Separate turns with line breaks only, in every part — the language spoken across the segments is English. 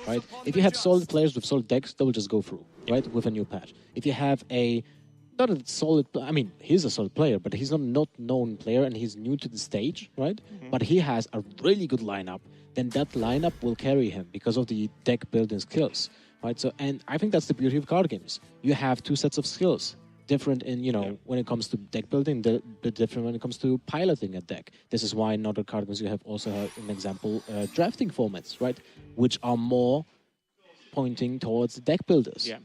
right? If you have solid players with solid decks, they will just go through, right, with a new patch. If you have not a solid, I mean, he's a solid player, but he's not known player and he's new to the stage, right? But he has a really good lineup, then that lineup will carry him because of the deck building skills, right? So, and I think that's the beauty of card games. You have two sets of skills, different in, when it comes to deck building, the different when it comes to piloting a deck. This is why in other card games you have also an example, drafting formats, right? Which are more pointing towards deck builders.
Yeah.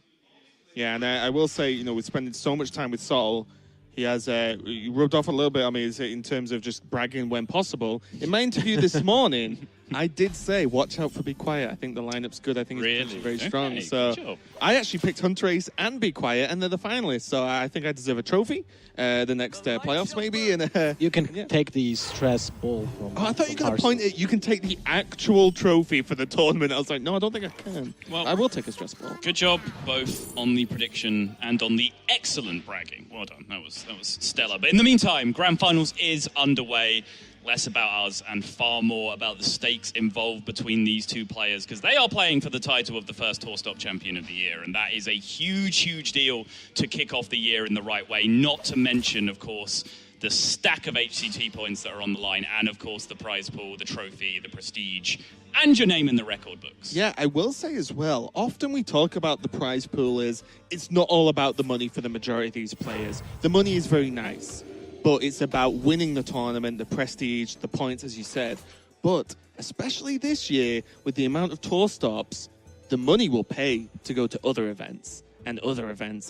Yeah, and I will say, we're spending so much time with Sol. He has he rubbed off a little bit on me in terms of just bragging when possible. In my interview this morning, I did say, watch out for Bequiet. I think the lineup's good. I think it's very strong. So I actually picked Hunterace and Bequiet, and they're the finalists. So I think I deserve a trophy. The next playoffs, maybe. And
you can take the stress ball from.
Oh, I thought you were going to point it. You can take the actual trophy for the tournament. I was like, no, I don't think I can. Well, I will take a stress ball.
Good job, both on the prediction and on the excellent bragging. Well done. That was stellar. But in the meantime, Grand Finals is underway. Less about us and far more about the stakes involved between these two players, because they are playing for the title of the first Tour Stop Champion of the Year, and that is a huge, huge deal to kick off the year in the right way, not to mention, of course, the stack of HCT points that are on the line, and, of course, the prize pool, the trophy, the prestige, and your name in the record books.
Yeah, I will say as well, often we talk about the prize pool it's not all about the money for the majority of these players. The money is very nice, but it's about winning the tournament, the prestige, the points, as you said. But especially this year, with the amount of tour stops, the money will pay to go to other events and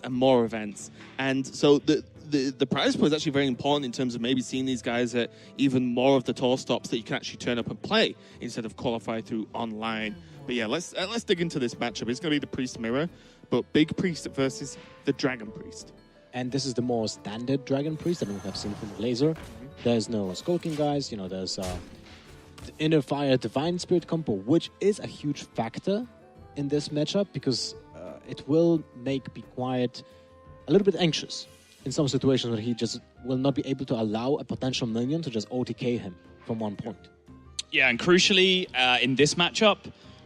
more events. And so the prize pool is actually very important in terms of maybe seeing these guys at even more of the tour stops that you can actually turn up and play instead of qualify through online. But yeah, let's dig into this matchup. It's going to be the Priest Mirror, but Big Priest versus the Dragon Priest.
And this is the more standard Dragon Priest that we have seen from Laser. There's no Skulking guys, there's the Inner Fire Divine Spirit combo, which is a huge factor in this matchup because it will make Bequiet a little bit anxious in some situations where he just will not be able to allow a potential minion to just OTK him from one point.
Yeah, and crucially, in this matchup,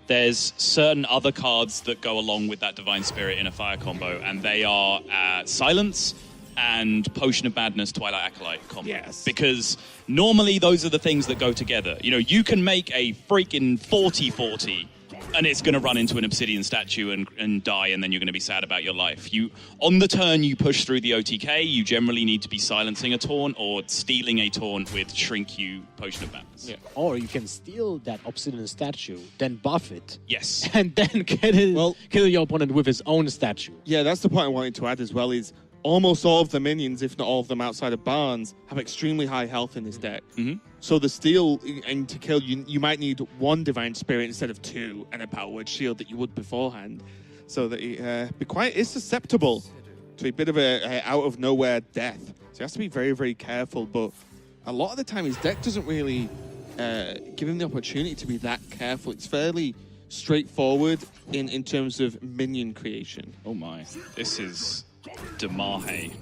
there's certain other cards that go along with that Divine Spirit Inner Fire combo, and they are Silence and Potion of Madness Twilight Acolyte combo.
Yes.
Because normally those are the things that go together. You can make a freaking 40-40 and it's going to run into an obsidian statue and die, and then you're going to be sad about your life. On the turn you push through the OTK, you generally need to be silencing a taunt or stealing a taunt with Shrink You Potion of Madness.
Yeah. Or you can steal that obsidian statue, then buff it.
Yes.
And then kill your opponent with his own statue.
Yeah, that's the point I wanted to add as well is almost all of the minions, if not all of them outside of Barnes, have extremely high health in this deck.
Mm-hmm.
So the steal and to kill, you might need one Divine Spirit instead of two and a Power Word Shield that you would beforehand. So that Bequiet is susceptible to a bit of a out-of-nowhere death. So he has to be very, very careful. But a lot of the time, his deck doesn't really give him the opportunity to be that careful. It's fairly straightforward in terms of minion creation.
Oh my, this is Demahe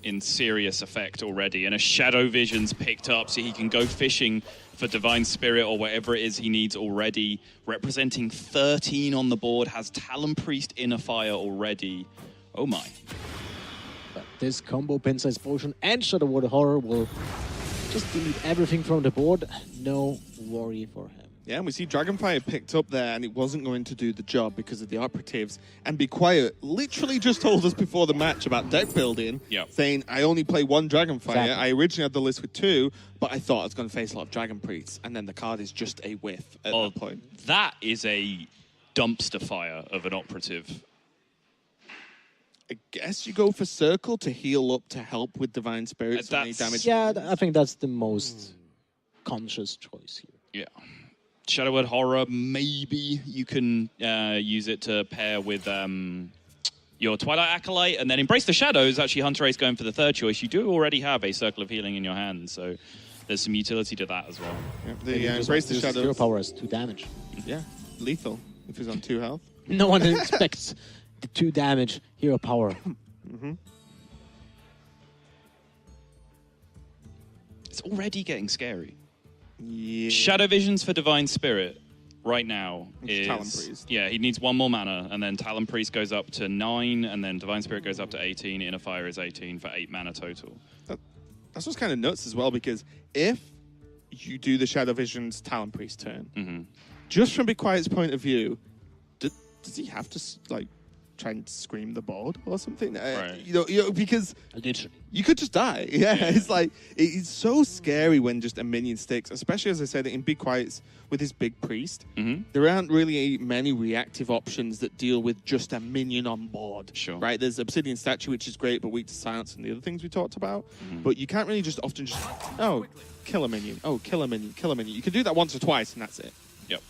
in serious effect already, and a Shadow Vision's picked up so he can go fishing for Divine Spirit or whatever it is he needs already. Representing 13 on the board, has Talon Priest Inner Fire already. Oh my.
But this combo, Pin-Size Potion and Shadow Water Horror, will just delete everything from the board. No worry for him.
Yeah, and we see Dragonfire picked up there, and it wasn't going to do the job because of the operatives. And Bequiet literally just told us before the match about deck building, saying, I only play one Dragonfire. Exactly. I originally had the list with two, but I thought I was going to face a lot of Dragon Priests. And then the card is just a whiff at that point.
That is a dumpster fire of an operative.
I guess you go for Circle to heal up to help with Divine Spirit. So damage.
Yeah, I think that's the most conscious choice here.
Yeah. Shadow Word Horror, maybe you can use it to pair with your Twilight Acolyte, and then Embrace the Shadows. Actually, Hunterace going for the third choice. You do already have a Circle of Healing in your hand, so there's some utility to that as well.
Yeah, Embrace the Shadows.
Hero power has 2 damage.
Yeah, lethal if he's on 2 health.
No one expects the 2 damage hero power.
Mm-hmm.
It's already getting scary.
Yeah.
Shadow Visions for Divine Spirit. right now is...
Talon Priest.
Yeah, he needs 1 more mana, and then Talon Priest goes up to 9, and then Divine Spirit goes up to 18, Inner Fire is 18 for 8 mana total.
That's what's kind of nuts as well, because if you do the Shadow Vision's Talon Priest turn, just from Bequiet's point of view, does he have to like try and scream the board or something?
Right.
You know, because
Literally.
you could just die. Yeah, it's like it's so scary when just a minion sticks, especially as I said in Bequiet's with his big priest. There aren't really many reactive options that deal with just a minion on board.
Sure.
Right? There's Obsidian Statue, which is great, but weak to silence and the other things we talked about. But you can't really just often just kill a minion. Oh, kill a minion. Kill a minion. You can do that once or twice, and that's it.
Yep.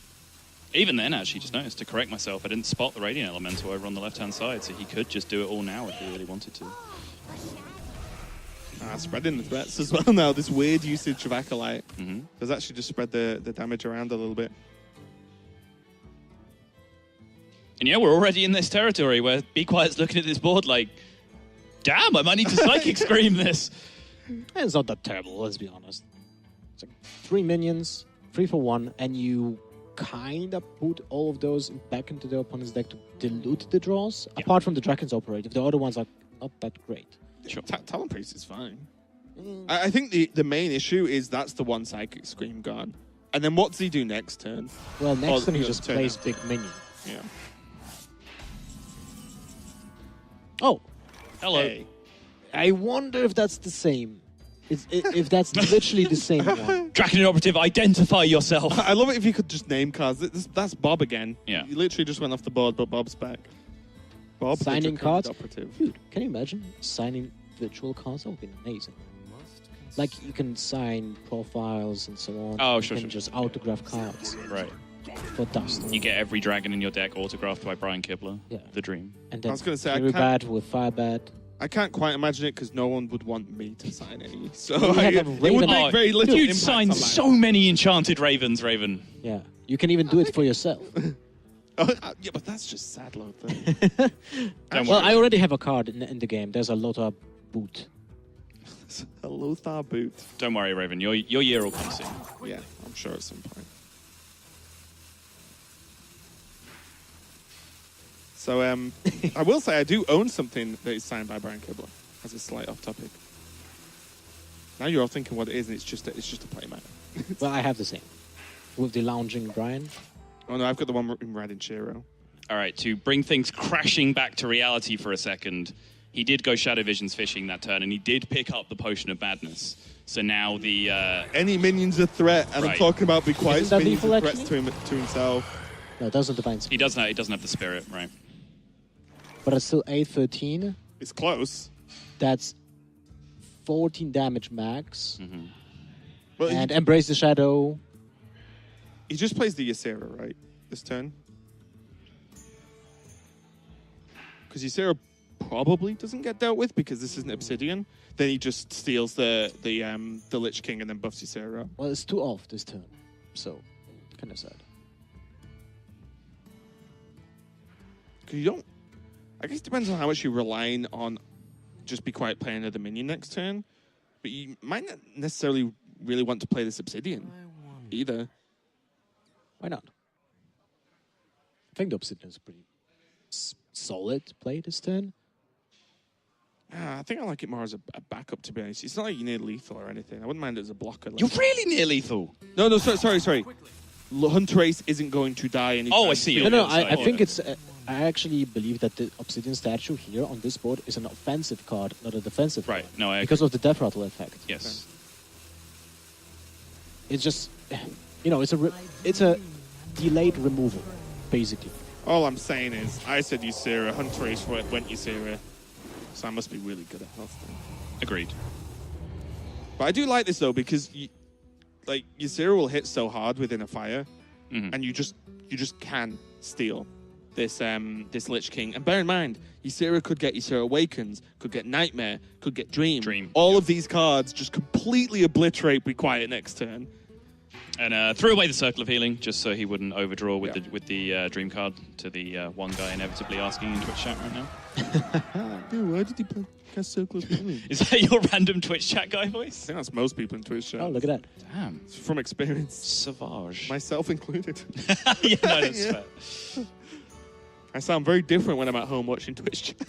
Even then, actually, just noticed, to correct myself, I didn't spot the Radiant Elemental over on the left-hand side, so he could just do it all now if he really wanted to.
Spreading the threats as well now. This weird usage of Acolyte does actually just spread the damage around a little bit.
And yeah, we're already in this territory where Bequiet's looking at this board like, damn, I might need to Psychic Scream this.
It's not that terrible, let's be honest. It's like 3 minions, 3 for 1, and you kind of put all of those back into the opponent's deck to dilute the draws, apart from the Dragon's Operative. The other ones are not that great.
Sure.
Talon Priest is fine. I think the main issue is that's the one Psychic Scream gone. And then what does he do next turn?
Well, next turn he
no,
just
turn
plays
after.
big minion.
Yeah.
Oh,
Hello.
Hey.
I wonder if that's the same. If that's literally the same one.
Dragon Operative, identify yourself.
I love it if you could just name cards. That's Bob again.
Yeah.
You literally just went off the board, but Bob's back. Bob, the
Signing
Draconic
cards?
Operative.
Dude, can you imagine signing virtual cards? That would be amazing. Like, you can sign profiles and so on.
Oh,
you
sure,
can
sure.
just autograph cards
Right.
for dust.
You get every dragon in your deck autographed by Brian Kibler.
Yeah.
The dream.
And then
I was gonna say, I
Fury
can't-
Bat with Fire Bat.
I can't quite imagine it because no one would want me to sign any. So
We have a
it would
Raven-
make very little
You'd
impact
sign
on
so
mine.
many enchanted ravens, Raven.
Yeah. You can even do it for yourself.
Yeah, but that's just sad, Lothar.
Don't
Well,
worry.
I already have a card in the game. There's a Lothar boot.
A Lothar boot.
Don't worry, Raven. Your year will come soon.
Yeah, I'm sure at some point. So, I will say I do own something that is signed by Brian Kibler. As a slight off topic. Now you're all thinking what it is, and it's just a playmat.
Well, I have the same. With the lounging Brian.
Oh no, I've got the one in red in Shiro.
All right, to bring things crashing back to reality for a second, he did go Shadow Visions fishing that turn, and he did pick up the Potion of Madness. So now the...
Any minion's a threat, and I'm
Right.
talking about Bequiet's
Isn't that
minions
lethal,
are threats
actually?
to himself.
No, it doesn't define.
he doesn't have the spirit, right?
But it's still 8-13.
It's close.
That's 14 damage max.
But
And Embrace the Shadow.
he just plays the Ysera, right? This turn? Because Ysera probably doesn't get dealt with because this isn't Obsidian. Then he just steals the Lich King and then buffs Ysera up.
Well, it's 2 off this turn. So, kind of sad.
Because you don't... I guess it depends on how much you're relying on just Bequiet playing another minion next turn. But you might not necessarily really want to play this Obsidian either.
Why not? I think the Obsidian is pretty solid play this turn.
I think I like it more as a backup, to be honest. It's not like you need lethal or anything. I wouldn't mind it as a blocker.
You're really near lethal.
No, sorry. Hunterace isn't going to die anytime
Oh, I see.
soon.
No,
Okay,
I
so-
think it's... I actually believe that the Obsidian statue here on this board is an offensive card, not a defensive
Right,
card.
no, I agree.
Because of the Death Rattle effect.
Yes.
It's just... You know, it's a delayed removal, basically.
All I'm saying is, I said Ysera, Hunterace went Ysera, so I must be really good at health.
Agreed.
But I do like this though because Ysera will hit so hard within a fire, and you just can steal this Lich King. And bear in mind, Ysera could get Ysera Awakens, could get Nightmare, could get Dream.
Dream,
All of these cards just completely obliterate Bequiet next turn.
And threw away the Circle of Healing just so he wouldn't overdraw with the Dream card to the one guy inevitably asking in Twitch chat right now.
Yeah, why did he play cast Circle of Healing?
Is that your random Twitch chat guy voice?
I think that's most people in Twitch chat.
Oh, look at that.
Damn.
It's from experience.
Savage.
Myself included.
Yeah, no, that's
Yeah.
fair.
I sound very different when I'm at home watching Twitch chat.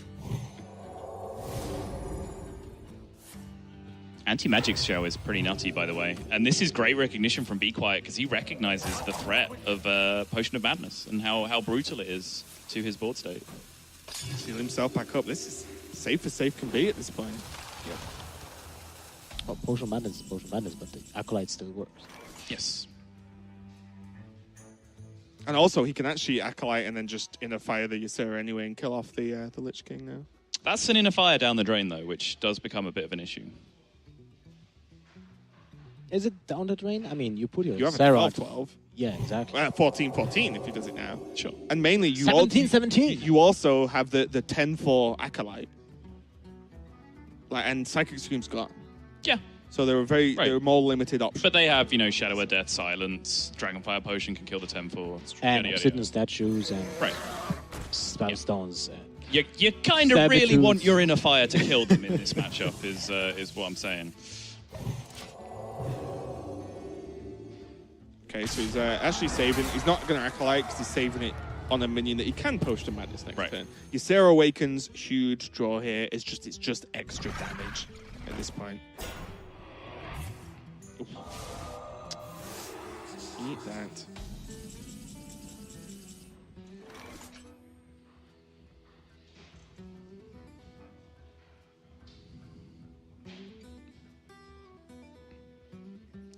Anti-Magic's show is pretty nutty, by the way. And this is great recognition from Bequiet because he recognizes the threat of Potion of Madness and how brutal it is to his board state.
Heal himself back up. This is safe as safe can be at this point.
Well, Potion Madness is Potion Madness, but the Acolyte still works.
Yes.
And also, he can actually Acolyte and then just inner fire the Ysera anyway and kill off the Lich King now.
That's an inner fire down the drain, though, which does become a bit of an issue.
Is it down the drain? I mean, you put your
You have a
Sarah.
12-12.
Yeah, exactly.
14-14 if he does it now.
Sure.
And mainly, you
17-17.
You also have the 10-4 Acolyte. And Psychic Scream's gone.
Yeah.
So there were more limited options.
But they have, Shadow of Death, Silence, Dragonfire Potion can kill the 10-4.
And Obsidian statues and
right.
Spellstones.
You kind of really want your inner fire to kill them in this matchup, is what I'm saying.
Okay, so he's actually saving. He's not going to Acolyte because he's saving it on a minion that he can Potion of Madness next turn. Ysera Awakens, huge draw here. It's just extra damage at this point. Oof. Eat that.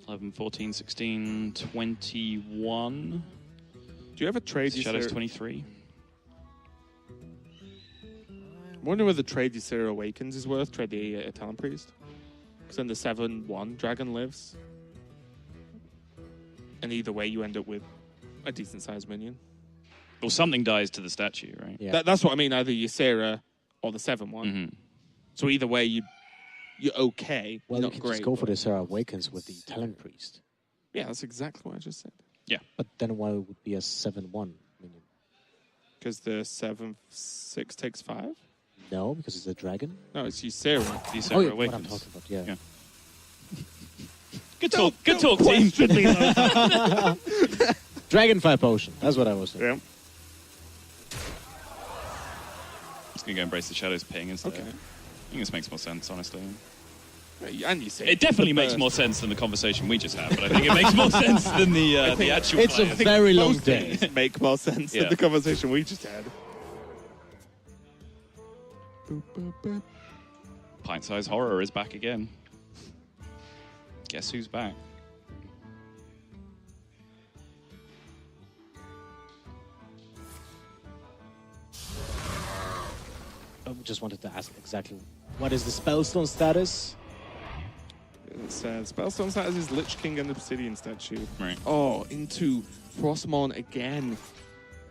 11, 14, 16, 21.
Do you ever trade
Shadow's
Ysera?
23.
I wonder whether trade Ysera Awakens is worth. Trade the Talon Priest. Because then the 7/1 dragon lives. And either way, you end up with a decent sized minion.
Well, something dies to the statue, right?
Yeah.
That's what I mean, either Ysera or the 7/1.
Mm-hmm.
So either way, you're okay.
Well,
not
you can
great.
just go for the Sarah Awakens with the Talent Priest.
Yeah, that's exactly what I just said.
Yeah.
But then why would be a 7-1 minion?
Because the 7/6 takes 5?
No, because it's a dragon.
No, it's Ysera.
Ysera
Oh, yeah, what
Awakens.
I'm talking about, yeah.
Good talk, team.
Dragonfire Potion, that's what I was saying.
Yeah.
Just gonna go embrace the Shadow's ping instead.
Okay.
I think this makes more sense, honestly.
And you say
It definitely makes more sense than the conversation we just had, but I think it makes more sense than the actual
It's a
players.
very long
Most
day.
things make more sense
Yeah.
than the conversation we just had. Boop, boop, boop.
Pint-sized horror is back again. Guess who's back?
I just wanted to ask exactly what is the Spellstone status?
It's Spellstone status is Lich King and Obsidian statue.
Right.
Oh, into Frostmourne again.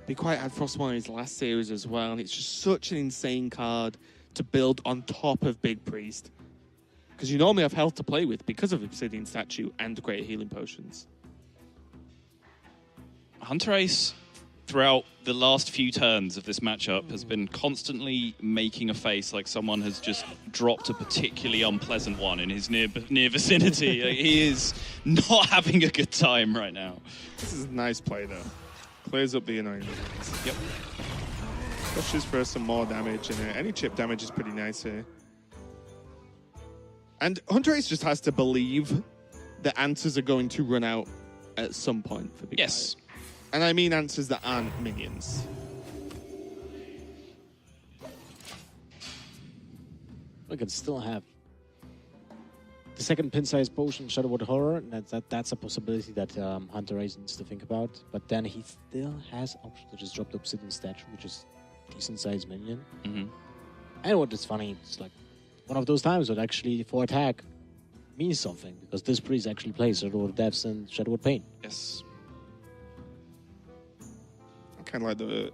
Bequiet had Frostmourne in his last series as well, and it's just such an insane card to build on top of Big Priest. Because you normally have health to play with because of Obsidian statue and Greater Healing Potions.
Hunterace, throughout the last few turns of this matchup, has been constantly making a face like someone has just dropped a particularly unpleasant one in his near vicinity. He is not having a good time right now.
This is a nice play, though. Clears up the annoying minions.
Yep.
Pushes for some more damage, and any chip damage is pretty nice here. And Hunterace just has to believe that answers are going to run out at some point for Bequiet.
Yes.
And I mean answers that aren't minions.
We can still have the second pin-sized potion, Shadowwood Horror. And that's a possibility that Hunterace needs to think about. But then he still has option to just drop the Obsidian statue, which is a decent-sized minion.
Mm-hmm.
And what is funny, it's like one of those times that actually for attack means something, because this priest actually plays Shadowwood Depths and Shadowwood Pain.
Yes.
I kind of like the...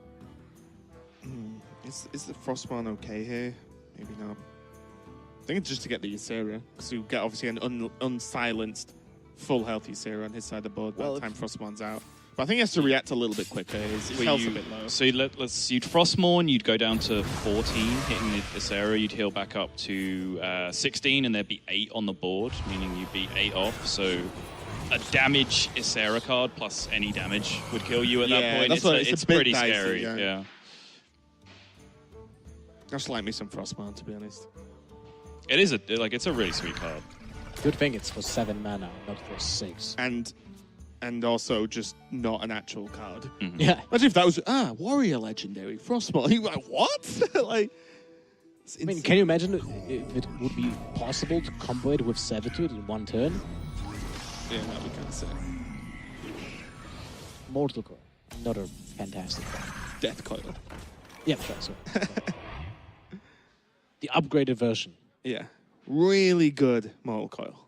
Is the Frostmourne okay here? Maybe not. I think it's just to get the Ysera, because you get obviously an unsilenced full healthy Sarah on his side of the board by
Well,
the time Frostmourn's out. But I think he has to react a little bit quicker. His health's a bit low.
So you'd Frostmourne, you'd go down to 14, hitting this area. You'd heal back up to 16, and there'd be 8 on the board, meaning you'd be 8 off. So a damage Ysera card plus any damage would kill you at that point. It's pretty dicey, scary. Yeah.
I just like me some Frostmourne, to be honest.
It is it's a really sweet card.
Good thing it's for 7 mana, not for 6.
And also just not an actual card.
Mm-hmm.
Yeah.
Imagine if that was Warrior Legendary Frostmourne. You're like, what? like,
I mean, can you imagine if it would be possible to combo it with Servitude in one turn?
Yeah, that'd be kind of sick.
Mortal Coil, another fantastic card.
Death Coil.
Yeah, sure. Sorry. The upgraded version.
Yeah. Really good Mortal Coil.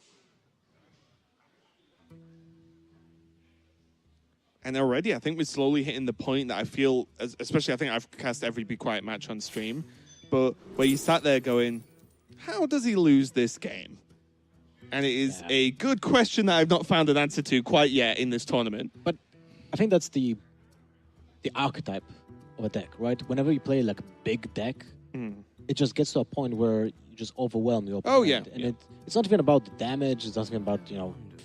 And already, I think we're slowly hitting the point that I feel, especially I think I've cast every Bequiet match on stream, but where you sat there going, how does he lose this game? And it is a good question that I've not found an answer to quite yet in this tournament.
But I think that's the archetype of a deck, right? Whenever you play like a big deck, it just gets to a point where you just overwhelm your opponent.
Oh, yeah.
And it's not even about the damage, it's not even about,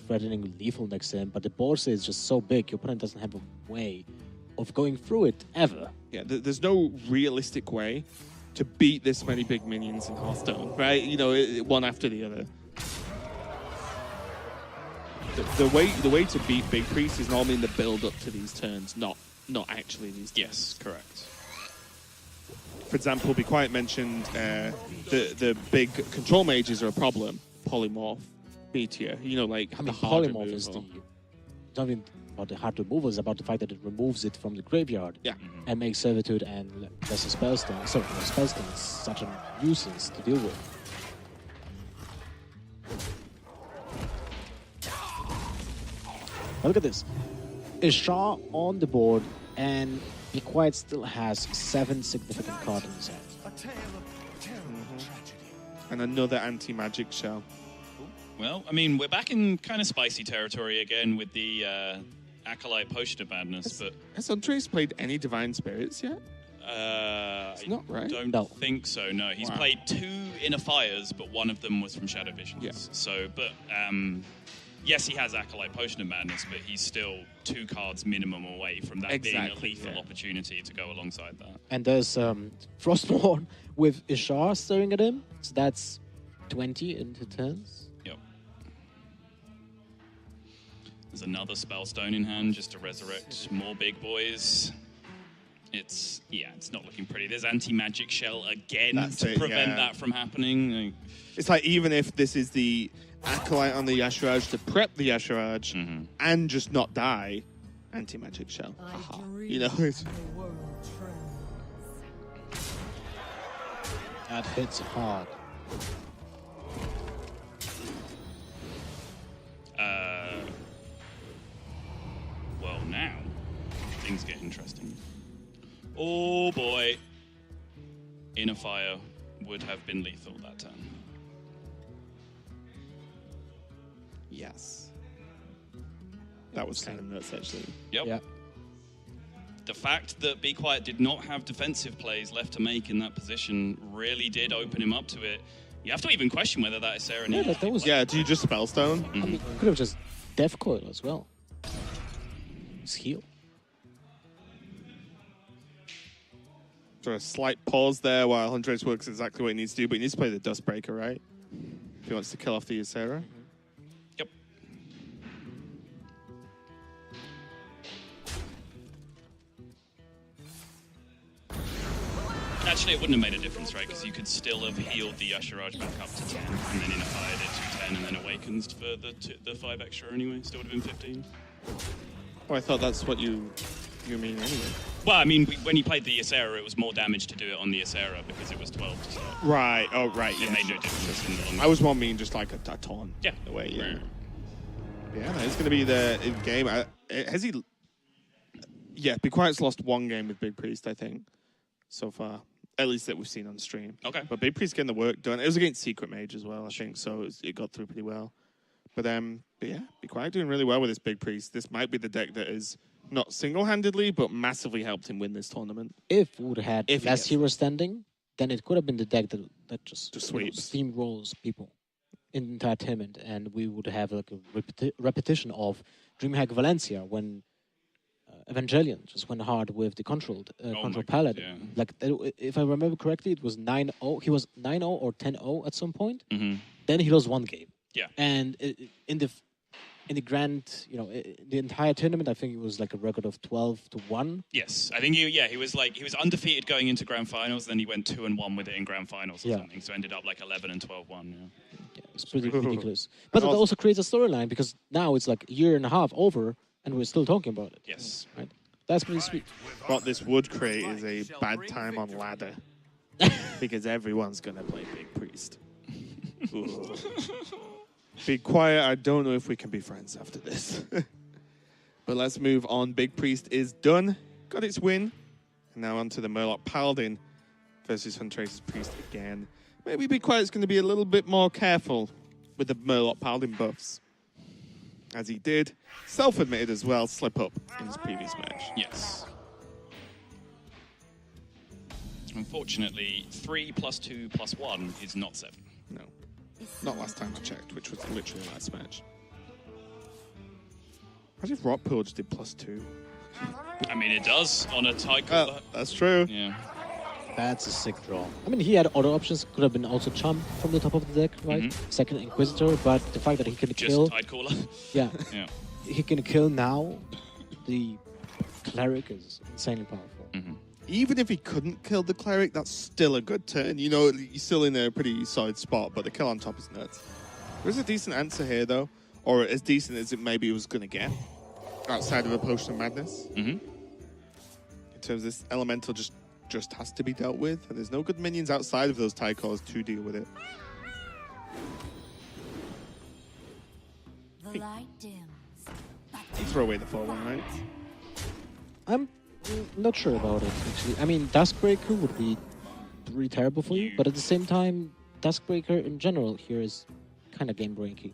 threatening lethal next to him, but the board is just so big, your opponent doesn't have a way of going through it ever.
Yeah, there's no realistic way to beat this many big minions in Hearthstone, right? One after the other. The way to beat Big Priest is normally in the build up to these turns, not actually these turns.
Yes, correct.
For example, Bequiet mentioned the big control mages are a problem. Polymorph, Meteor, like
I mean,
the hard
Polymorph is
removal.
it's not even about the hard removal, it's about the fact that it removes it from the graveyard.
Yeah.
And makes Servitude and Lesser Spellstone. So, Spellstone is such a nuisance to deal with. But look at this. Ishar on the board, and Bequiet still has 7 significant cards in his hand.
And another anti-magic shell.
Well, I mean, we're back in kind of spicy territory again with the Acolyte Potion of Madness, but...
Has Hunterace played any Divine Spirits yet?
It's
not right.
Don't think so, no. He's played 2 Inner Fires, but one of them was from Shadow Visions.
Yeah.
So, but... yes, he has Acolyte Potion of Madness, but he's still 2 cards minimum away from that being a lethal opportunity to go alongside that.
And there's Frostmourne with Ishar staring at him, so that's 20 into turns.
Yep. There's another Spellstone in hand just to resurrect more big boys. It's not looking pretty. There's Anti-Magic Shell again to prevent that from happening.
It's like, even if this is the Acolyte on the Yasharaj to prep the Yasharaj and just not die, Anti-Magic Shell. It's...
That hits hard.
Well, now things get interesting. Oh boy. Inner Fire would have been lethal that turn.
Yes. That was kind of nuts, actually.
Yep.
Yeah.
The fact that Bequiet did not have defensive plays left to make in that position really did open him up to it. You have to even question whether that is Sarah.
That was...
Yeah, do you just Spellstone?
I mean, you could have just Death Coil as well. It's heal.
So a slight pause there while Hunterace works exactly what he needs to do, but he needs to play the Dustbreaker, right? If he wants to kill off the Ysera.
Yep. Actually, it wouldn't have made a difference, right? Because you could still have healed the Yasharaj back up to 10, and then Inner-Fired it to 10, and then Awakens for the 5 extra anyway. Still would have been 15.
Oh, I thought that's what you mean anyway.
Well, I mean, when you played the Ysera, it was more damage to do it on the Ysera because it was 12 to start.
Right. Oh, right.
It made no difference in the long run.
I was more mean just like a taunt.
Yeah.
In a way, yeah. Yeah, no, it's going to be the game. Has he... Yeah, Bequiet's lost 1 game with Big Priest, I think, so far. At least that we've seen on stream.
Okay.
But Big Priest getting the work done. It was against Secret Mage as well, I think, so it got through pretty well. But yeah, Bequiet doing really well with this Big Priest. This might be the deck that is not single-handedly, but massively helped him win this tournament.
If we would have had
If he
less
gets
heroes standing, then it could have been the deck that just
sweeps.
steamrolls people in the entire tournament, and we would have like a repetition of DreamHack Valencia when Evangelion just went hard with the controlled
God,
Paladin.
yeah.
Like if I remember correctly, it was 9-0. He was 9-0 or 10-0 at some point. Then he lost one game.
Yeah.
And in the grand, the entire tournament, I think it was like a record of 12-1.
Yes, I think he was undefeated going into grand finals, then he went 2-1 with it in grand finals or something, so ended up like 11 and 12-1.
Yeah, it's pretty ridiculous. But it also creates a storyline because now it's like a year and a half over, and we're still talking about it.
Yes,
right. That's pretty sweet.
What this would create is a bad time on ladder because everyone's gonna play Big Priest. Be quiet. I don't know if we can be friends after this. But let's move on. Big Priest is done. Got its win. And now on to the Murloc Paladin versus Hunterace's Priest again. Maybe Be Quiet's going to be a little bit more careful with the Murloc Paladin buffs. As he did, self-admitted as well, slip up in his previous match.
Yes. Unfortunately, 3 + 2 + 1 is not 7.
No. Not last time I checked, which was literally last match. Imagine if Rockpool just did +2.
I mean, it does on a tie call.
That's true.
Yeah.
That's a sick draw. I mean, he had other options. Could have been also Chum from the top of the deck, right? Second Inquisitor, but the fact that he can kill...
Just Tidecaller.
Yeah.
Yeah.
He can kill now. The Cleric is insanely powerful.
Even if he couldn't kill the Cleric, that's still a good turn. You're still in a pretty solid spot, but the kill on top is nuts. There's a decent answer here, though. Or as decent as it maybe was going to get. Outside of a Potion of Madness. In terms of this Elemental just has to be dealt with. And there's no good minions outside of those Tidecores to deal with it.
The light dims.
You throw away the 4-1, right?
I'm not sure about it, actually. I mean, Duskbreaker would be really terrible for you, but at the same time, Duskbreaker in general here is kind of game-breaking.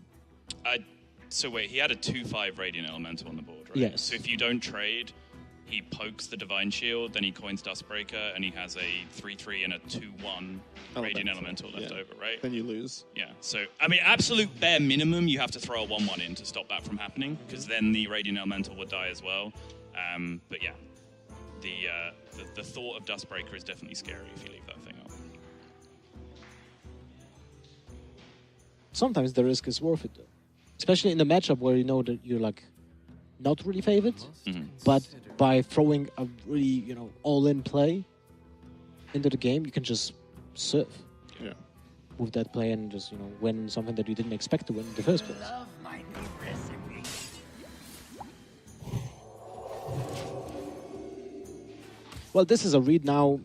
So wait, he had a 2/5 Radiant Elemental on the board, right?
Yes.
So if you don't trade, he pokes the Divine Shield, then he coins Duskbreaker, and he has a 3/3 and a 2/1 Radiant Elemental left over, right?
Then you lose.
Yeah. So, I mean, absolute bare minimum, you have to throw a 1/1 in to stop that from happening, because then the Radiant Elemental would die as well. But yeah, the thought of Duskbreaker is definitely scary if you leave that thing up.
Sometimes the risk is worth it, though. Especially in the matchup where you know that you're like not really favored, but by throwing a really all-in play into the game, you can just surf with that play and just win something that you didn't expect to win in the first place.
Love my new recipe.
Well, this is a read now.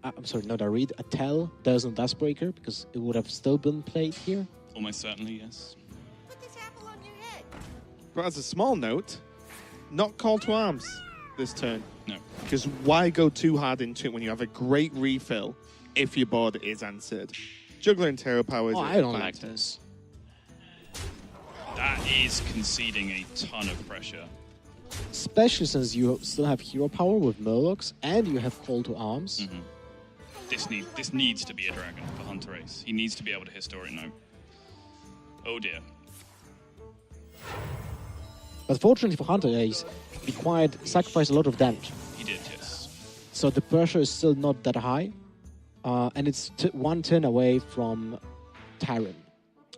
I'm sorry, not a read. A tell. There's no Duskbreaker because it would have still been played here.
Almost certainly, yes.
Put this apple on your head.
But as a small note, not call to arms this turn.
No.
Because why go too hard into it when you have a great refill if your board is answered? Juggler and Terror Power is
I don't like this.
That is conceding a ton of pressure.
Especially since you still have hero power with Murlocs and you have call to arms.
This needs to be a dragon for Hunterace. He needs to be able to Historian Note. Oh dear.
But fortunately for Hunterace, Bequiet sacrificed a lot of damage.
He did, yes.
So the pressure is still not that high. And it's one turn away from Tyron.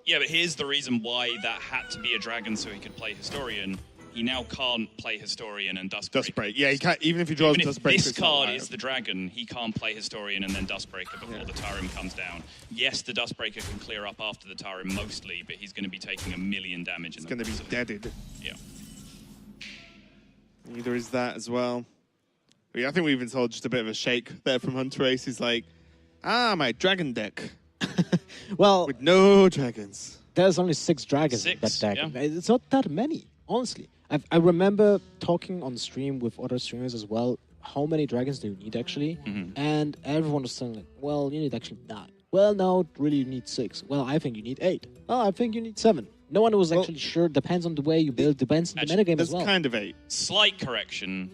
Yeah, but here's the reason why that had to be a dragon so he could play Historian. He now can't play Historian and Duskbreaker.
Duskbreaker. Yeah, he can't, even if he draws
Even if
Duskbreaker.
this card is the dragon, he can't play Historian and then Duskbreaker before the Tyrim comes down. Yes, the Duskbreaker can clear up after the Tyrim mostly, but he's going to be taking 1,000,000 damage.
It's going to be deaded.
Yeah.
Neither is that as well. But yeah, I think we even saw just a bit of a shake there from Hunterace. He's like, my dragon deck.
Well,
With no dragons.
there's only 6 dragons in that
6,
deck.
yeah.
It's not that many, honestly. I remember talking on stream with other streamers as well. How many dragons do you need actually? And everyone was saying like, well, you need actually 9. Well, no, really you need 6. Well, I think you need 8. Oh, I think you need 7. No one was actually sure. Depends on the way you build. Depends on the
Actually,
metagame
There's
as well.
kind of 8.
Slight correction.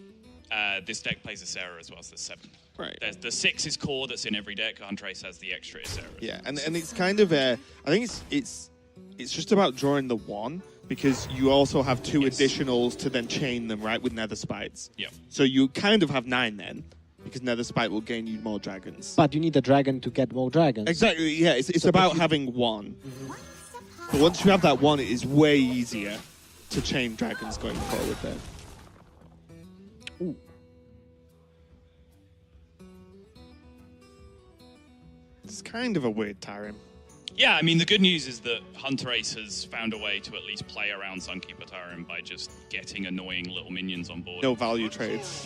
This deck plays Issera as well, so there's 7.
Right.
There's the 6 is core that's in every deck. Hunterace has the extra Issera.
Yeah, and it's kind of I think it's just about drawing the 1 because you also have 2 additionals to then chain them, right, with Nether Spites.
Yep.
So you kind of have 9 then because Nether Spite will gain you more dragons.
But you need a dragon to get more dragons.
Exactly, yeah, it's
So
about
if you-
having 1.
Once
But once you have that 1, it is way easier to chain dragons going forward there.
Ooh.
It's kind of a weird Tarim.
Yeah, I mean, the good news is that Hunterace has found a way to at least play around Sunkeeper Tyrant by just getting annoying little minions on board.
No value trades.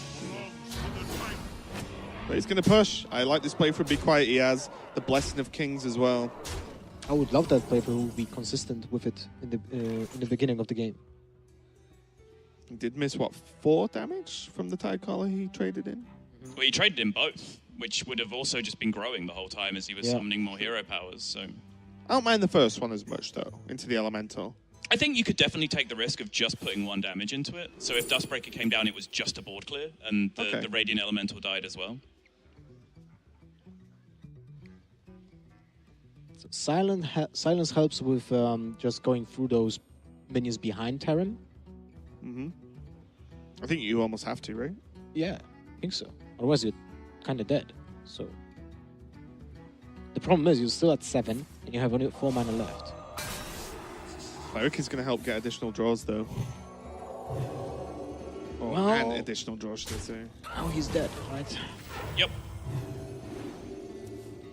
But he's going to push. I like this play from Bequiet. He has the Blessing of Kings as well.
I would love that playthrough who would be consistent with it in the beginning of the game.
He did miss, what, 4 damage from the Tide Collar he traded in?
Well, he traded in both, which would have also just been growing the whole time as he was
Yeah.
summoning more hero powers. So
I don't mind the first one as much, though, into the Elemental.
I think you could definitely take the risk of just putting 1 damage into it. So if Dustbreaker came down, it was just a board clear, and the Radiant Elemental died as well.
So silence helps with just going through those minions behind Terran.
I think you almost have to, right?
Yeah, I think so. Otherwise, you're kind of dead. So the problem is you're still at 7 and you have only 4 mana left.
Cleric is going to help get additional draws, though. Or
No.
and additional draws, should I say.
Oh, he's dead, right?
Yep,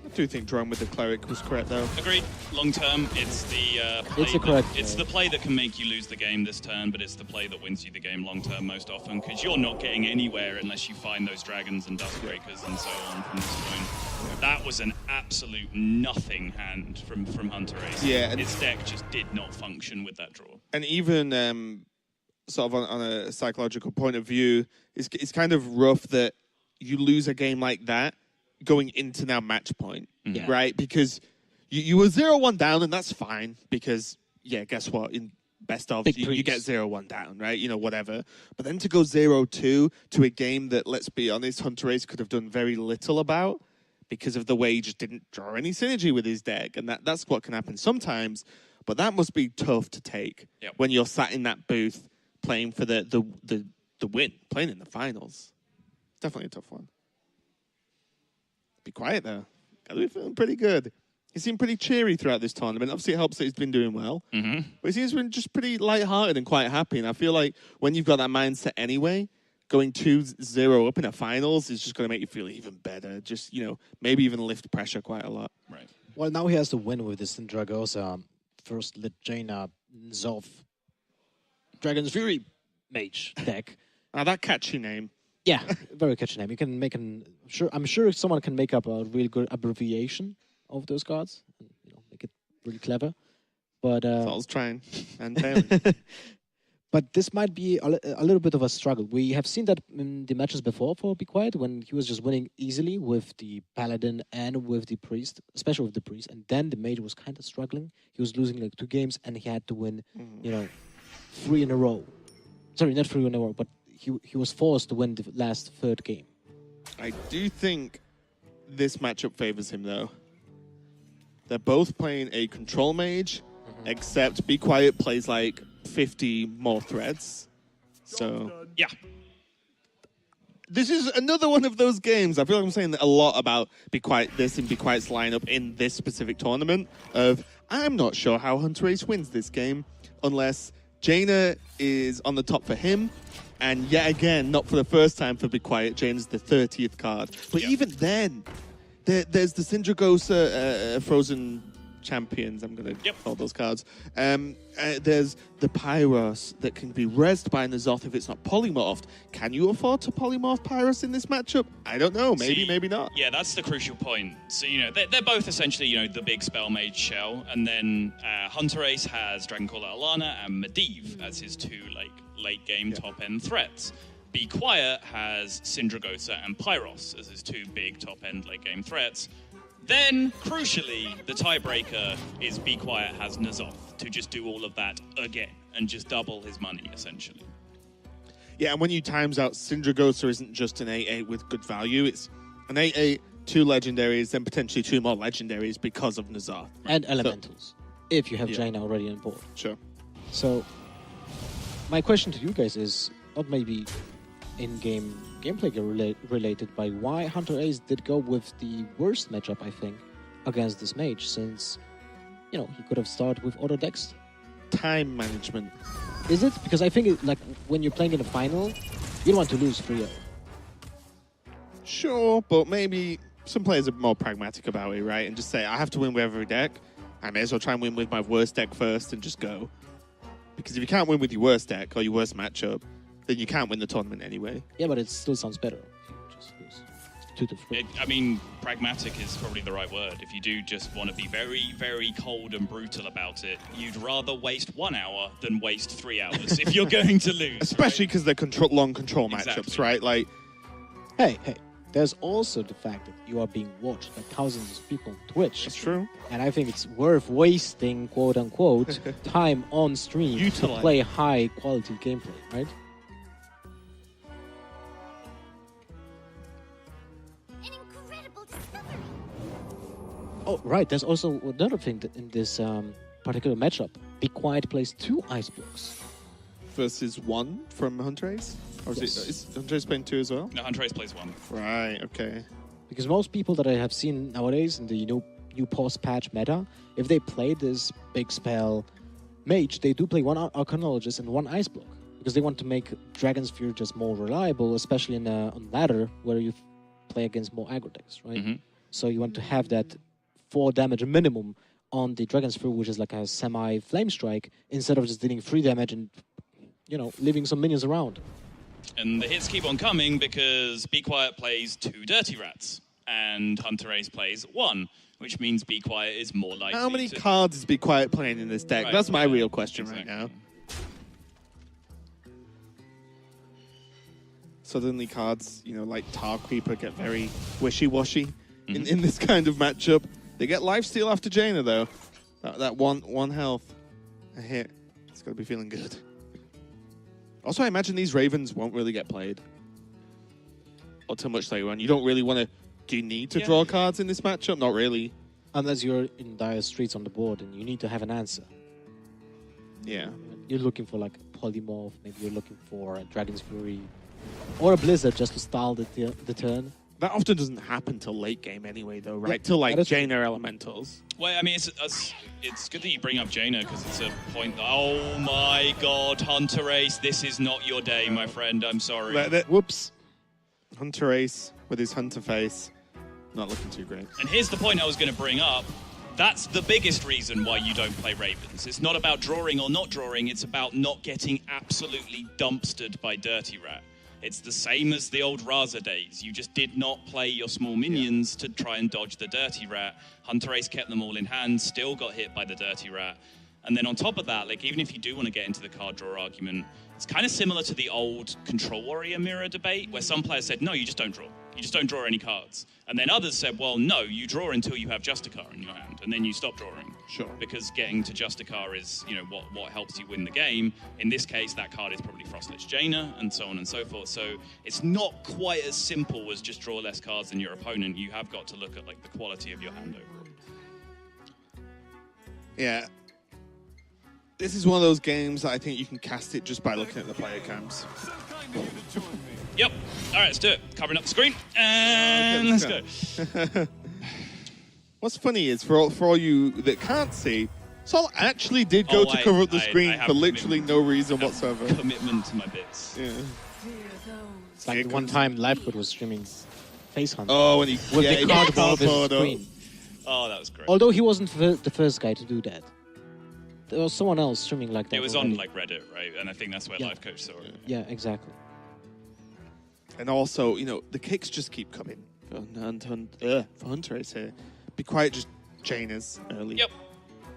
I do think drawing with the Cleric was correct, though.
agreed. Long term, it's the play
It's a correct
it's
play.
the play that can make you lose the game this turn, but it's the play that wins you the game long term most often, because you're not getting anywhere unless you find those dragons and Dustbreakers and so on from this point. That was an absolute nothing hand from Hunterace.
Yeah, and-
His deck just did not function with that draw.
And even sort of on a psychological point of view, it's kind of rough that you lose a game like that going into now match point, right? Because you were 0-1 down, and that's fine because, yeah, guess what? In best of,
Big
you get
threes.
0-1 down, right? You know, whatever. But then to go 0-2 to a game that, let's be honest, Hunterace could have done very little about because of the way he just didn't draw any synergy with his deck. And that's what can happen sometimes. But that must be tough to take
Yep.
when you're sat in that booth playing for the win, playing in the finals. Definitely a tough one. Be quiet, though. Gotta be feeling pretty good. He seemed pretty cheery throughout this tournament. Obviously, it helps that he's been doing well.
Mm-hmm.
But he seems been just pretty lighthearted and quite happy. And I feel like when you've got that mindset anyway, going 2-0 up in a finals is just going to make you feel even better. Just, you know, maybe even lift pressure quite a lot.
Right.
Well, now he has to win with this Syndragosa first lit Jaina Zov Dragon's Fury mage deck.
Now, that catchy name.
Yeah, very catchy name. You can make I'm sure someone can make up a really good abbreviation of those cards and, you know, make it really clever. But
That's what I was trying and failing.
but this might be a little bit of a struggle. We have seen that in the matches before for Bequiet when he was just winning easily with the Paladin and with the Priest, especially with the Priest, and then the Mage was kind of struggling. He was losing like 2 games and he had to win, you know, 3 in a row. Sorry, not 3 in a row, but he was forced to win the last 3rd game.
I do think this matchup favors him, though. They're both playing a control mage, except Bequiet plays like 50 more threads. So
Yeah.
this is another one of those games. I feel like I'm saying a lot about this and Bequiet's lineup in this specific tournament of I'm not sure how Hunterace wins this game unless Jaina is on the top for him. And yet again, not for the first time for Bequiet, Jaina's the 30th card. But even then, there's the Syndragosa Frozen Champions, I'm going to call those cards. There's the Pyros that can be rezzed by N'Zoth if it's not polymorphed. Can you afford to polymorph Pyros in this matchup? I don't know. Maybe, maybe not.
Yeah, that's the crucial point. So, you know, they're both essentially, you know, the big spell mage shell. And then Hunterace has Dragoncaller Alana and Medivh as his 2, like, late game top end threats. Bequiet has Syndragosa and Pyros as his 2 big top end late game threats. Then, crucially, the tiebreaker is Bequiet has N'Zoth to just do all of that again and just double his money, essentially.
Yeah, and when you times out, Syndragosa isn't just an 8-8 with good value. It's an 8-8, 2 legendaries, then potentially 2 more legendaries because of N'Zoth.
And elementals, if you have
Yeah.
Jaina already on board.
Sure.
So, my question to you guys is not maybe in-game gameplay related, but why Hunterace did go with the worst matchup, I think, against this mage, since, you know, he could have started with auto decks.
Time management.
Is it? Because I think, like, when you're playing in a final, you don't want to lose 3-0.
Sure, but maybe some players are more pragmatic about it, right? And just say, I have to win with every deck. I may as well try and win with my worst deck first and just go. Because if you can't win with your worst deck or your worst matchup, then you can't win the tournament anyway.
Yeah, but it still sounds better if you just lose 2-3.
I mean, pragmatic is probably the right word. If you do just want to be very, very cold and brutal about it, you'd rather waste 1 hour than waste 3 hours if you're going to lose.
Especially
right?
because they're long control matchups,
Exactly.
right? Like,
Hey, there's also the fact that you are being watched by thousands of people on Twitch.
it's true.
And I think it's worth wasting, quote-unquote, time on stream to
Utilize.
play high-quality gameplay, right?
An incredible discovery.
Oh, right. There's also another thing that in this particular matchup. Bequiet plays 2 ice blocks.
Versus 1 from Hunterace? Or is,
Yes.
is Hunterace playing 2 as well?
No, Hunterace plays 1.
Right, okay.
Because most people that I have seen nowadays in the new post-patch meta, if they play this big spell mage, they do play 1 Arcanologist and 1 ice block. Because they want to make Dragon's Fury just more reliable, especially on ladder, where you play against more aggro decks, right?
Mhm.
So you want to have that 4 damage minimum on the Dragon's Fury, which is like a semi-flame strike, instead of just dealing 3 damage and, you know, leaving some minions around.
And the hits keep on coming because Bequiet plays 2 Dirty Rats and Hunterace plays 1, which means Bequiet is more likely
How many
to...
cards is Bequiet playing in this deck?
Right,
That's my
yeah,
real question
exactly.
right now. Suddenly cards, you know, like Tar Creeper get very wishy-washy in this kind of matchup. They get lifesteal after Jaina, though. That one health. A hit. It's got to be feeling good. Also, I imagine these Ravens won't really get played. Or too much later on. You don't really want to... Do you need to
Yeah.
draw cards in this matchup? Not really.
Unless you're in dire streets on the board and you need to have an answer.
Yeah.
You're looking for like Polymorph, maybe you're looking for a Dragon's Fury, or a Blizzard just to style the turn.
That often doesn't happen till late game anyway, though, right?
Yeah,
Till like
that is true.
Jaina Elementals.
Well, I mean, it's good that you bring up Jaina because it's a point that, oh my god, Hunterace, this is not your day, my friend, I'm sorry.
Whoops. Hunterace with his hunter face. Not looking too great.
And here's the point I was going to bring up. That's the biggest reason why you don't play Ravens. It's not about drawing or not drawing, it's about not getting absolutely dumpstered by Dirty Rat. It's the same as the old Raza days. You just did not play your small minions to try and dodge the Dirty Rat. Hunterace kept them all in hand, still got hit by the Dirty Rat. And then on top of that, like even if you do want to get into the card draw argument, it's kind of similar to the old Control Warrior mirror debate, where some players said, no, you just don't draw. You just don't draw any cards. And then others said, well, no, you draw until you have Justicar in your hand, and then you stop drawing.
Sure.
Because getting to Justicar is, you know, what helps you win the game. In this case, that card is probably Frostlich Jaina, and so on and so forth. So it's not quite as simple as just draw less cards than your opponent. You have got to look at like the quality of your hand overall.
Yeah. This is one of those games that I think you can cast it just by looking at the player cams.
Yep. All right, let's do it. Covering up the screen, and let's go.
What's funny is, for all you that can't see, Sol actually did go to cover up the screen
I
for literally no reason whatsoever.
Commitment to my bits.
Yeah.
It's like
Yeah,
the one
'cause-
time Lifewood was streaming Face Hunt
Oh, and he
with
yeah,
the
he
cardboard
cardboard
as a
up.
screen.
Oh, that was great.
Although he wasn't the first guy to do that. There was someone else streaming like that.
It was
already.
on like Reddit, right? And I think that's where
Yeah.
Life Coach saw it.
Yeah, exactly.
And also, you know, the kicks just keep coming for Hunterace here. Be quiet, just Jaina's early.
Yep.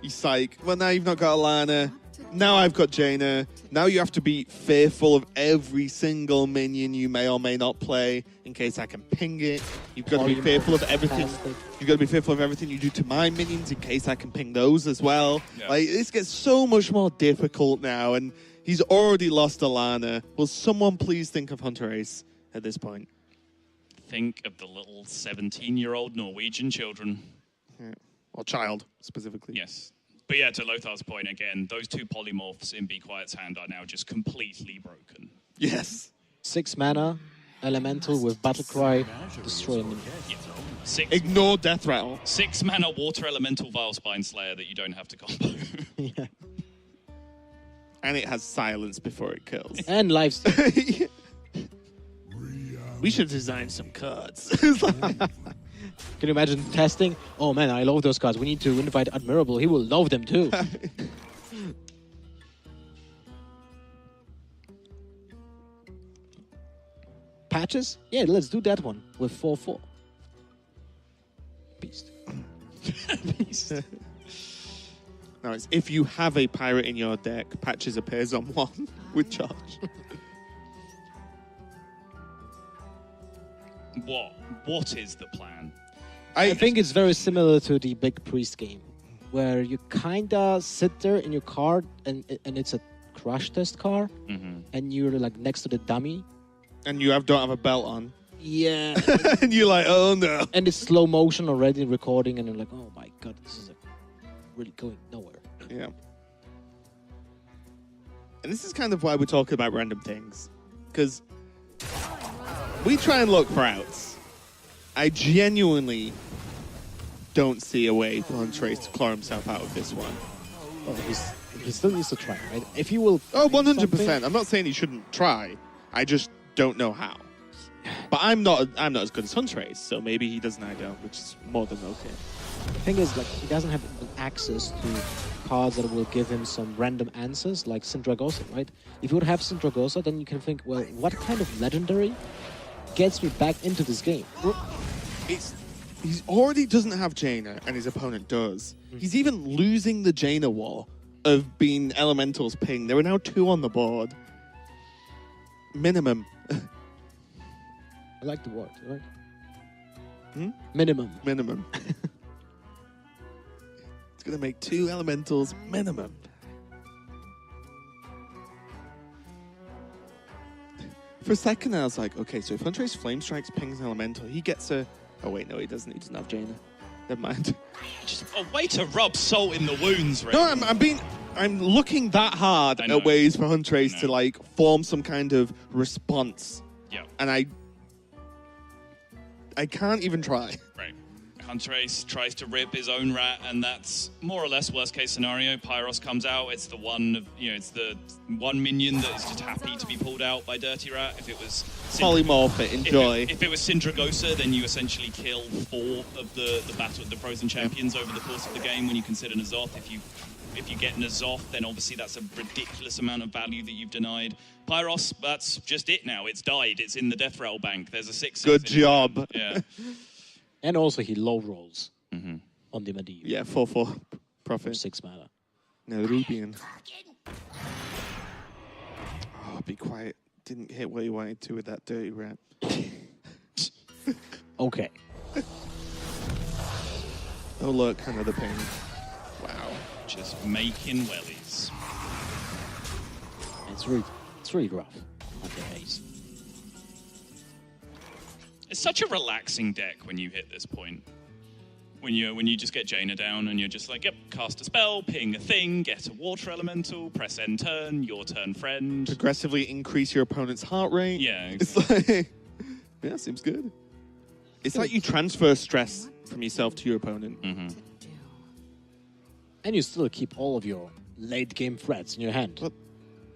He's like, well, now you've not got a Lana. now I've got Jaina. Now you have to be fearful of every single minion you may or may not play in case I can ping it. You've got to be fearful of everything. You've got to be fearful of everything you do to my minions in case I can ping those as well.
Yeah.
Like, this gets so much more difficult now, and he's already lost Alana. Will someone please think of Hunterace at this point?
Think of the little 17-year-old Norwegian children.
Yeah. Or child, specifically.
Yes. But yeah, to Lothar's point again, those two polymorphs in Bequiet's hand are now just completely broken.
Yes.
6 mana, elemental with battle cry, destroy a minion.
Yeah. Six,
Ignore Death Rattle.
6 mana water elemental Vile Spine Slayer that you don't have to combo.
Yeah.
And it has silence before it kills.
And lifesteal.
We should design some cards.
Can you imagine testing? Oh man, I love those cards. We need to invite Admirable. He will love them too. Patches? Yeah, let's do that one with 4/4. Beast. Beast.
No, it's if you have a pirate in your deck, Patches appears on 1 with charge.
What is the plan?
I think it's very similar to the Big Priest game, where you kinda sit there in your card and it's a crash test card, and you're like next to the dummy.
And you don't have a belt on.
Yeah.
And you're like, oh no.
And it's slow motion already recording, and you're like, oh my god, this is really going nowhere.
Yeah. And this is kind of why we're talking about random things. Because we try and look for outs. I genuinely don't see a way for Hunterace to claw himself out of this one.
Oh, he still needs to try, right? If he will...
Oh,
find
100%.
something-
I'm not saying he shouldn't try. I just don't know how. But I'm not as good as Hunterace, so maybe he doesn't, I don't, which is more than okay.
The thing is, like, he doesn't have access to cards that will give him some random answers, like Syndragosa, right? If you would have Syndragosa, then you can think, well, what kind of legendary gets me back into this game?
He's already doesn't have Jaina, and his opponent does. He's even losing the Jaina war of being elementals ping. There are now 2 on the board. Minimum.
I like the word, right?
Minimum.
Minimum.
It's going to make 2 elementals minimum. For a second, I was like, okay, so if Hunterace Flame Strikes pings an elemental, he gets a... Oh, wait, no, he doesn't. He doesn't have Jaina. Never mind.
Just a way to rub salt in the wounds, Rick.
No, I'm looking that hard at ways for Hunterace to, like, form some kind of response.
Yeah.
And I can't even try.
Right. Hunterace tries to rip his own rat, and that's more or less worst case scenario. Pyros comes out. It's the one, it's the one minion that is just happy to be pulled out by Dirty Rat. If it was
Polymorph it, enjoy.
If it was Syndragosa, then you essentially kill 4 of the battle, the Frozen Champions over the course of the game when you consider N'Zoth. If you get N'Zoth, then obviously that's a ridiculous amount of value that you've denied. Pyros, that's just it now. It's died. It's in the Death Rattle bank. There's a 6.
Good job.
Yeah.
And also he low rolls on the Medivh.
Yeah, 4/4 profit.
6 mana.
No, Rubian. Oh, be quiet. Didn't hit what you wanted to with that Dirty Rat.
Okay.
Oh, look, another ping. Wow.
Just making wellies.
It's really rough. Okay, Ace.
It's such a relaxing deck when you hit this point. When you just get Jaina down and you're just like, yep, cast a spell, ping a thing, get a water elemental, press end turn, your turn friend.
Progressively increase your opponent's heart rate.
Yeah,
It's
exactly.
like, yeah, seems good. It's like you transfer stress from yourself to your opponent.
And you still keep all of your late game threats in your hand.
But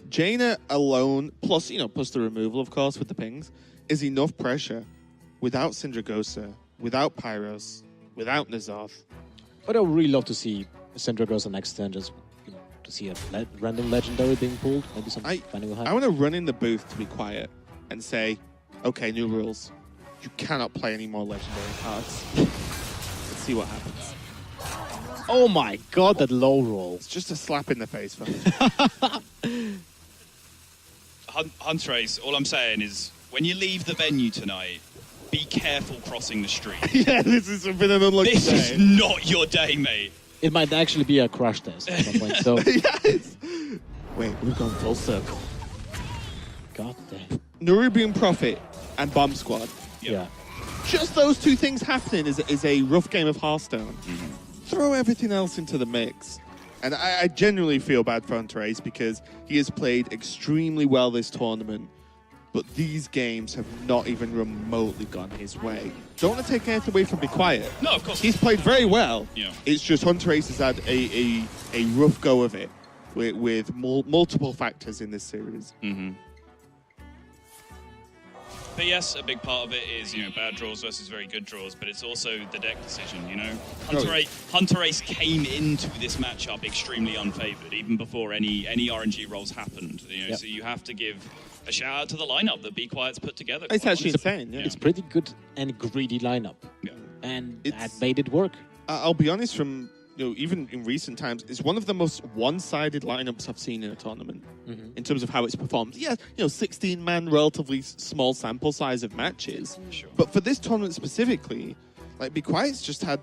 Jaina alone, plus the removal, of course, with the pings, is enough pressure without Syndragosa, without Pyros, without N'Zoth.
But I would really love to see Syndragosa next turn, just to see a random legendary being pulled. Maybe some finding will happen.
I want to run in the booth to be quiet and say, okay, new rules. You cannot play any more legendary cards. Let's see what happens.
Oh my god, that low roll.
It's just a slap in the face for him.
Hunterace, all I'm saying is, when you leave the venue tonight, be careful crossing the street.
Yeah, this has been an unlucky
This
day.
is not your day, mate.
It might actually be a crash test at some point, so...
Yes! Wait, we've gone full circle.
God damn.
Nerubian Prophet and Bomb Squad.
Yeah.
Just those two things happening is a rough game of Hearthstone. Throw everything else into the mix. And I genuinely feel bad for Hunterace because he has played extremely well this tournament, but these games have not even remotely gone his way. Don't want to take anything away from Bequiet.
No, of course.
He's played very well.
Yeah.
It's just Hunterace has had a rough go of it with multiple factors in this series.
But yes, a big part of it is, bad draws versus very good draws, but it's also the deck decision, Hunterace came into this matchup extremely unfavored, even before any RNG rolls happened,
Yep.
So you have to give a shout out to the lineup that Bequiet's put together.
It's actually insane, yeah.
It's pretty good and greedy lineup.
Yeah.
And
It's-
that made it work.
I'll be honest, from even in recent times, it's one of the most one-sided lineups I've seen in a tournament in terms of how it's performed. Yeah, 16-man, relatively small sample size of matches.
Sure.
But for this tournament specifically, Bequiet's just had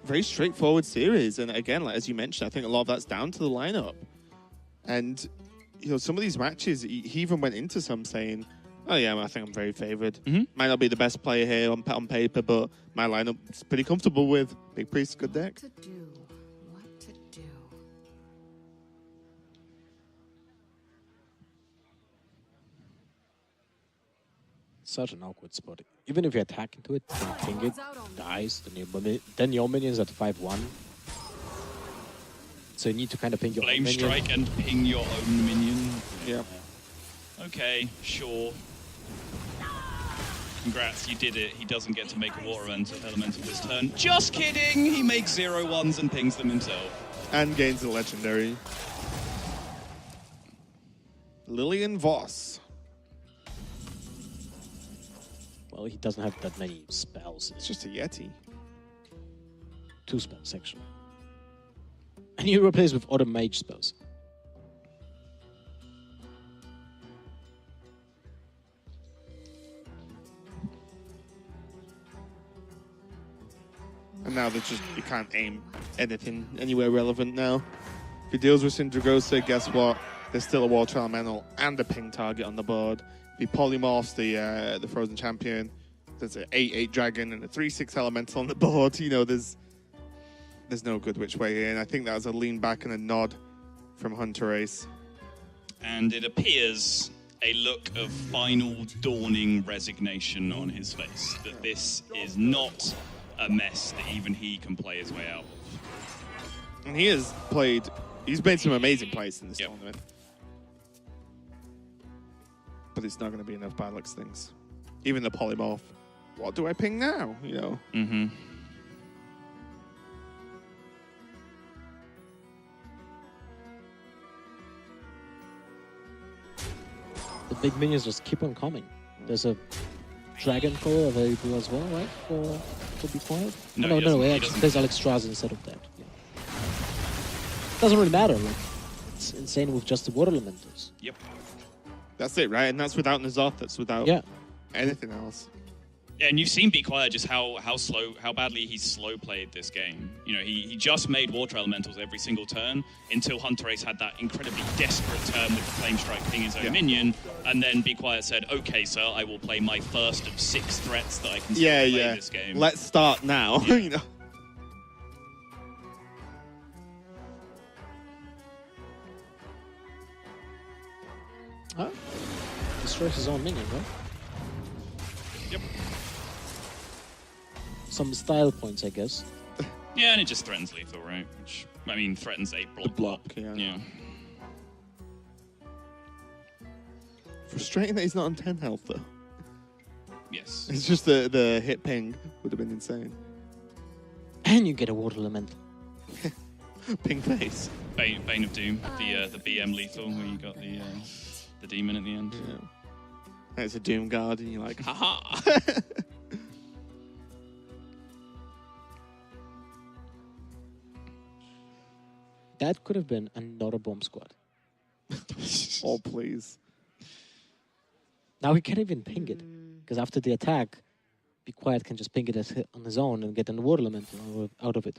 very straightforward series, and again, as you mentioned, I think a lot of that's down to the lineup. And some of these matches, he even went into some saying, "Oh yeah, I think I'm very favored. Might not be the best player here on paper, but my lineup's pretty comfortable with Big Priest, good deck."
What to do? What to do?
Such an awkward spot. Even if you attack into it, then ping it, dies, then your minions at 5-1. So you need to kind of ping your own
Flame
minion.
strike and ping your own minion.
Yeah.
Okay, sure. Congrats, you did it. He doesn't get to make a water elemental this turn. Just kidding! He makes 0/1s and pings them himself.
And gains a legendary. Lillian Voss.
Well, he doesn't have that many spells.
It's just a Yeti.
2 spells, actually. And you replace with other mage spells.
And now you can't aim anything anywhere relevant now. If he deals with Syndragosa, guess what? There's still a Water Elemental and a ping target on the board. If he polymorphs the Frozen Champion, there's an 8/8 Dragon and a 3/6 Elemental on the board. There's no good which way here. And I think that was a lean back and a nod from Hunterace.
And it appears a look of final dawning resignation on his face. That this is not a mess that even he can play his way out of.
And he's made some amazing plays in this tournament. But it's not going to be enough bad luck things. Even the polymorph. What do I ping now?
Mm-hmm.
The big minions just keep on coming. There's a Dragon Core available as well, right? For Bequiet?
No,
no,
he doesn't. He
actually,
doesn't.
there's Alexstrasza instead of that. Yeah. Doesn't really matter. It's insane with just the water elementals.
Yep.
That's it, right? And that's without N'Zoth. That's without anything else.
Yeah, and you've seen Bequiet just how badly he's slow played this game. He just made water elementals every single turn until Hunterace had that incredibly desperate turn with the Flame Strike ping his own minion, and then Bequiet said, "Okay, sir, I will play my first of 6 threats that I can play this game."
Let's start now.
Yeah.
Huh? Destroys his own minion, right?
Yep.
Some style points, I guess.
Yeah, and it just threatens lethal, right? Which, threatens a block. Yeah.
Frustrating that he's not on 10 health, though.
Yes.
It's just the hit ping would have been insane.
And you get a water elemental.
Ping face.
Bane of Doom, the BM lethal, where you got the demon at the end.
Yeah. And it's a Doom Guard, and you're like, haha!
that could have been another bomb squad.
Oh, please.
Now he can't even ping it. Because after the attack, Bequiet can just ping it on his own and get an water element out of it.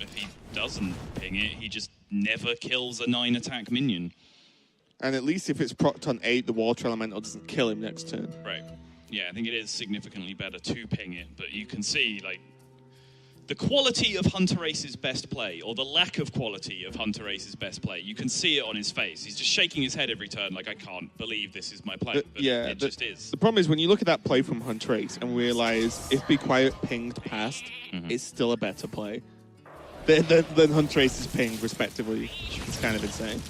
If he doesn't ping it, he just never kills a 9-attack minion.
And at least if it's procced on 8, the water elemental doesn't kill him next turn.
Right. Yeah, I think it is significantly better to ping it, but you can see, like, the quality of Hunterace's best play, or the lack of quality of Hunterace's best play. You can see it on his face. He's just shaking his head every turn like, I can't believe this is my play, but it just is.
The problem is when you look at that play from Hunterace and realize if Bequiet pinged past, it's still a better play than Hunterace's ping, respectively. It's kind of insane.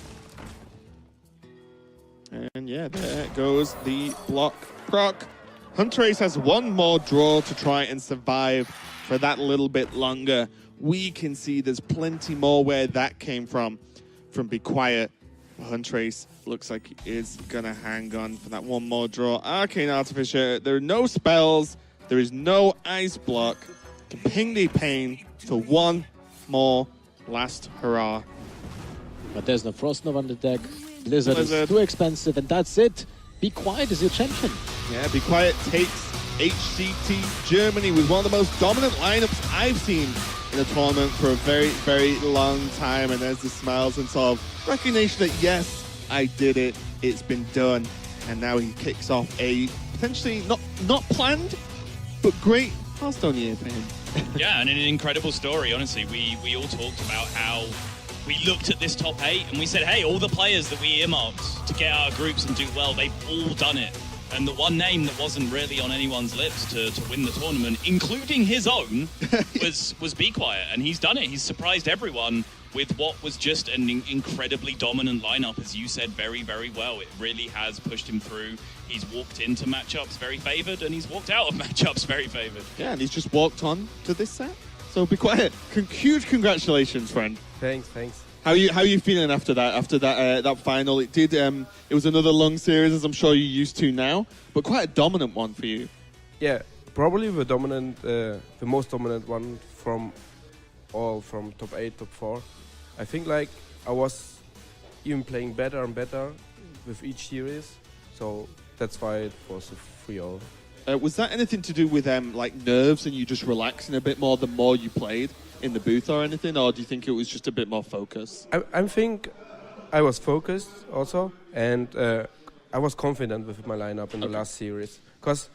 And yeah, there goes the block proc. Hunterace has one more draw to try and survive for that little bit longer. We can see there's plenty more where that came from Bequiet. Hunterace looks like he is gonna hang on for that one more draw. Arcane Artificer, there are no spells, there is no ice block. Can ping the pain for one more last hurrah.
But there's no Frost Nova on the deck. Blizzard is too expensive, and that's it. Bequiet is your champion.
Yeah, Bequiet takes HCT Germany with one of the most dominant lineups I've seen in a tournament for a very, very long time. And there's the smiles and sort of recognition that, yes, I did it. It's been done. And now he kicks off a potentially not planned, but great Hearthstone year for him.
Yeah, and an incredible story, honestly. We all talked about how we looked at this top 8 and we said, hey, all the players that we earmarked to get our groups and do well, they've all done it. And the one name that wasn't really on anyone's lips to win the tournament, including his own, was Bequiet. And he's done it. He's surprised everyone with what was just an incredibly dominant lineup, as you said very, very well. It really has pushed him through. He's walked into matchups very favored, and he's walked out of matchups very favored.
Yeah, and he's just walked on to this set. So Bequiet, huge congratulations, friend.
Thanks.
How are you feeling after that final? It was another long series, as I'm sure you're used to now, but quite a dominant one for you.
Yeah, probably the most dominant one from top 8, top 4. I think like I was even playing better and better with each series, so that's why it was a 3-0.
Was that anything to do with like nerves and you just relaxing a bit more the more you played in the booth or anything, or do you think it was just a bit more focus?
I think I was focused also, and I was confident with my lineup in the last series. Because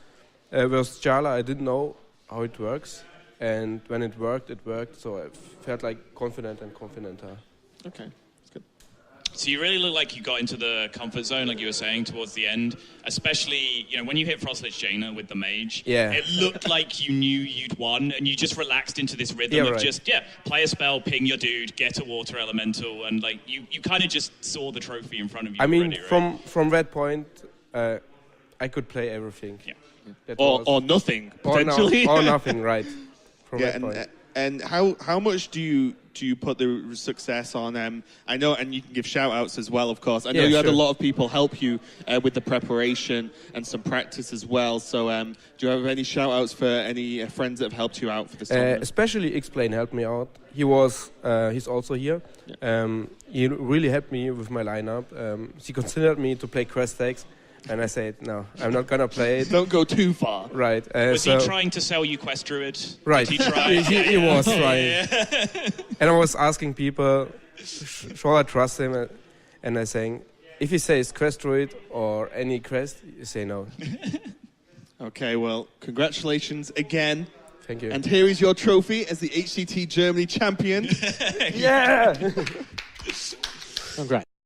with Scala, I didn't know how it works, and when it worked, so I felt like confident and confidenter.
Okay, that's good.
So you really look like you got into the comfort zone, like you were saying, towards the end. Especially, when you hit Frostlich Jaina with the mage, it looked like you knew you'd won, and you just relaxed into this rhythm of just, play a spell, ping your dude, get a water elemental, and like you kind of just saw the trophy in front of you.
I mean,
right?
from that point, I could play everything.
Yeah.
Or nothing, potentially.
Or nothing, right. From that point.
And how much do you put the success on? I know, and you can give shout outs as well, of course. I know you had a lot of people help you with the preparation and some practice as well. So do you have any shout outs for any friends that have helped you out for this tournament?
Especially Explain helped me out. He's also here. Yeah. He really helped me with my lineup. He considered me to play quest decks. And I said, no, I'm not going to play it.
Don't go too far.
Right.
Was he trying to sell you Quest Druid?
Right.
Did he try?
he was trying. And I was asking people, should I trust him? And I saying, if he says Quest Druid or any quest, you say no.
Okay, well, congratulations again.
Thank you.
And here is your trophy as the HCT Germany champion.
Yeah!
Congrats.